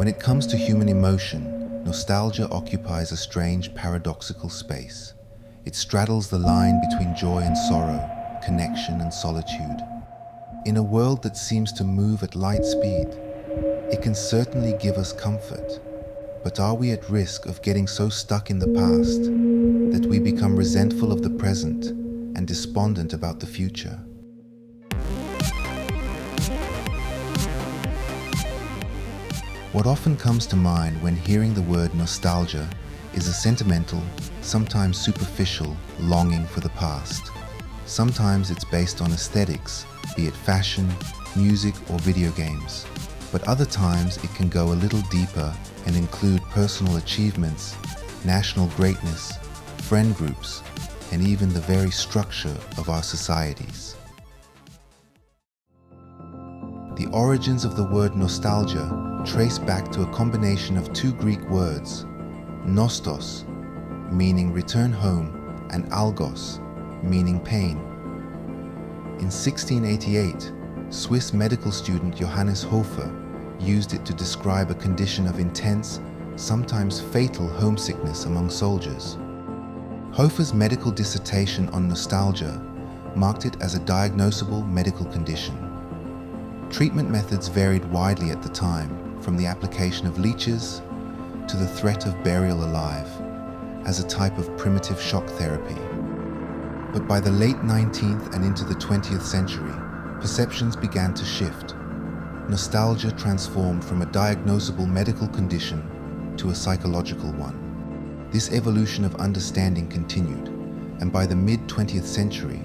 When it comes to human emotion, nostalgia occupies a strange paradoxical space. It straddles the line between joy and sorrow, connection and solitude. In a world that seems to move at light speed, it can certainly give us comfort. But are we at risk of getting so stuck in the past that we become resentful of the present and despondent about the future? What often comes to mind when hearing the word nostalgia is a sentimental, sometimes superficial, longing for the past. Sometimes it's based on aesthetics, be it fashion, music, or video games. But other times it can go a little deeper and include personal achievements, national greatness, friend groups, and even the very structure of our societies. The origins of the word nostalgia trace back to a combination of two Greek words, nostos, meaning return home, and algos, meaning pain. In 1688, Swiss medical student Johannes Hofer used it to describe a condition of intense, sometimes fatal homesickness among soldiers. Hofer's medical dissertation on nostalgia marked it as a diagnosable medical condition. Treatment methods varied widely at the time, from the application of leeches to the threat of burial alive, as a type of primitive shock therapy. But by the late 19th and into the 20th century, perceptions began to shift. Nostalgia transformed from a diagnosable medical condition to a psychological one. This evolution of understanding continued, and by the mid-20th century,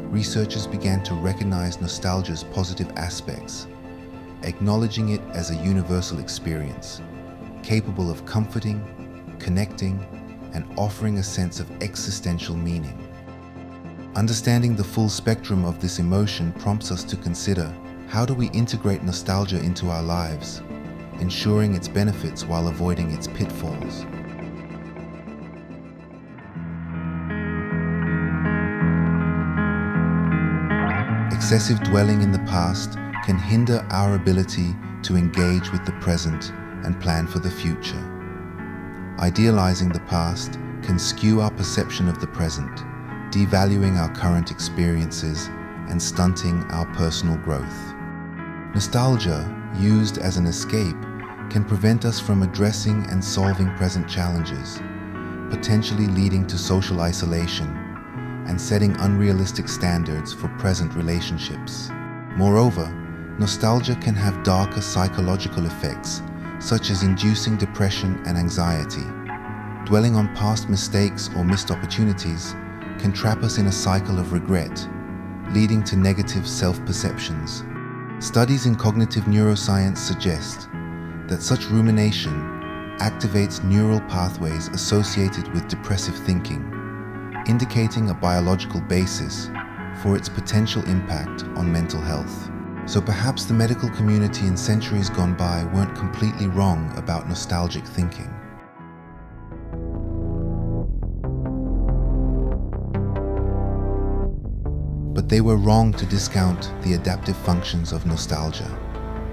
researchers began to recognize nostalgia's positive aspects, acknowledging it as a universal experience, capable of comforting, connecting, and offering a sense of existential meaning. Understanding the full spectrum of this emotion prompts us to consider, how do we integrate nostalgia into our lives, ensuring its benefits while avoiding its pitfalls? Excessive dwelling in the past can hinder our ability to engage with the present and plan for the future. Idealizing the past can skew our perception of the present, devaluing our current experiences and stunting our personal growth. Nostalgia, used as an escape, can prevent us from addressing and solving present challenges, potentially leading to social isolation and setting unrealistic standards for present relationships. Moreover, nostalgia can have darker psychological effects, such as inducing depression and anxiety. Dwelling on past mistakes or missed opportunities can trap us in a cycle of regret, leading to negative self-perceptions. Studies in cognitive neuroscience suggest that such rumination activates neural pathways associated with depressive thinking, indicating a biological basis for its potential impact on mental health. So perhaps the medical community in centuries gone by weren't completely wrong about nostalgic thinking. But they were wrong to discount the adaptive functions of nostalgia.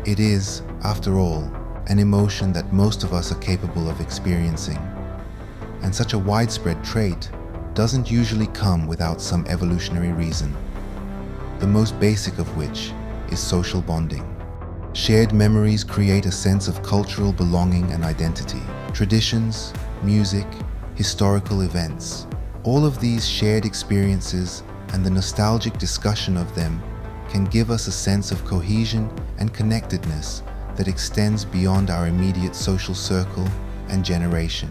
It is, after all, an emotion that most of us are capable of experiencing. And such a widespread trait doesn't usually come without some evolutionary reason, the most basic of which is social bonding. Shared memories create a sense of cultural belonging and identity. Traditions, music, historical events, all of these shared experiences and the nostalgic discussion of them can give us a sense of cohesion and connectedness that extends beyond our immediate social circle and generation.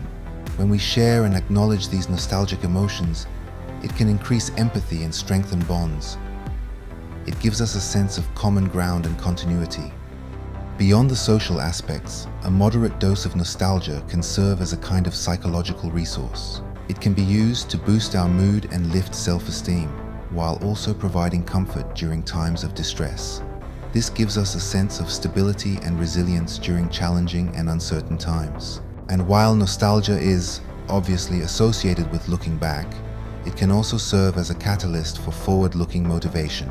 When we share and acknowledge these nostalgic emotions, it can increase empathy and strengthen bonds. It gives us a sense of common ground and continuity. Beyond the social aspects, a moderate dose of nostalgia can serve as a kind of psychological resource. It can be used to boost our mood and lift self-esteem, while also providing comfort during times of distress. This gives us a sense of stability and resilience during challenging and uncertain times. And while nostalgia is obviously associated with looking back, it can also serve as a catalyst for forward-looking motivation.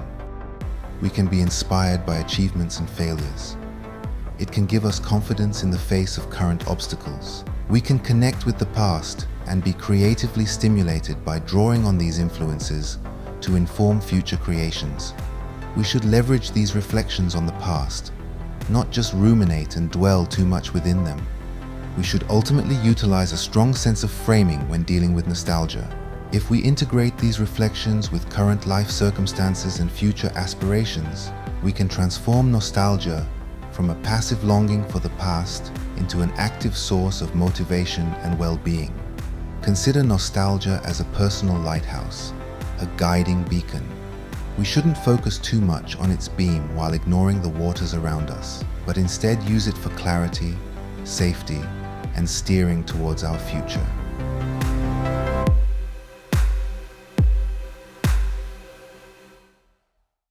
We can be inspired by achievements and failures, It can give us confidence in the face of current obstacles. We can connect with the past and be creatively stimulated by drawing on these influences to inform future creations. We should leverage these reflections on the past, not just ruminate and dwell too much within them. We should ultimately utilize a strong sense of framing when dealing with nostalgia. If we integrate these reflections with current life circumstances and future aspirations, we can transform nostalgia from a passive longing for the past into an active source of motivation and well-being. Consider nostalgia as a personal lighthouse, a guiding beacon. We shouldn't focus too much on its beam while ignoring the waters around us, but instead use it for clarity, safety, and steering towards our future.